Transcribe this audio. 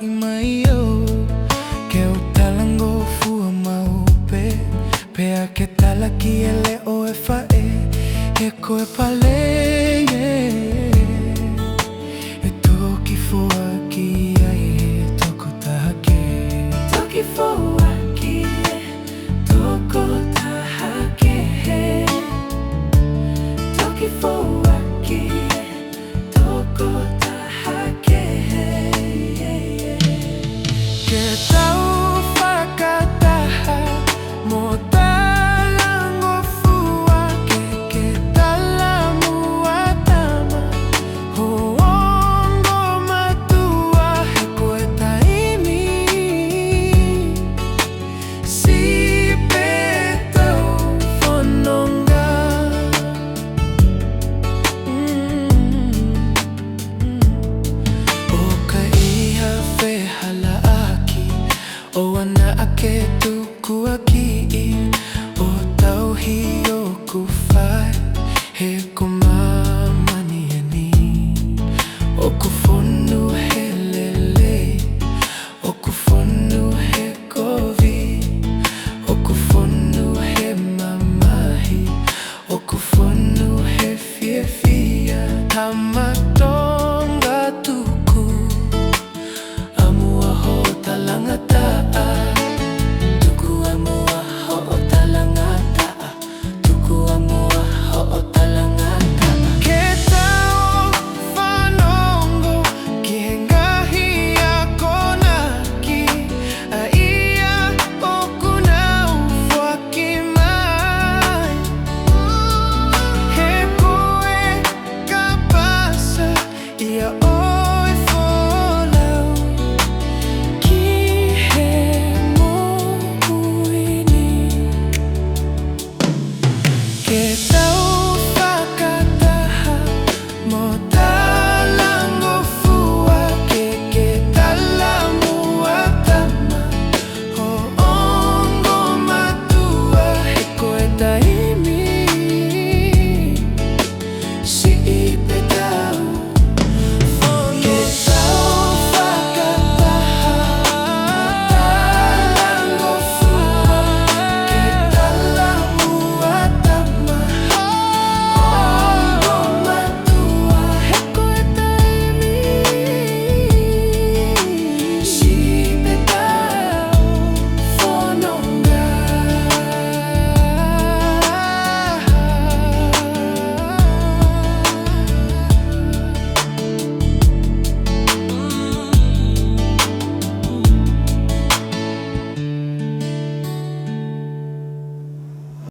i mai o ke o talango fua maupe pea ke talaki e le o e whae e koe pale e toki fua ki ai e toko tahake toki fua ki e toko tahake toki fua ki e toko tahake ke tau fakataha mo talango fua ke talamu atama ho ongo matua he koe taimi si petau whanonga o ka iha whehala aki o ana ake tuku aki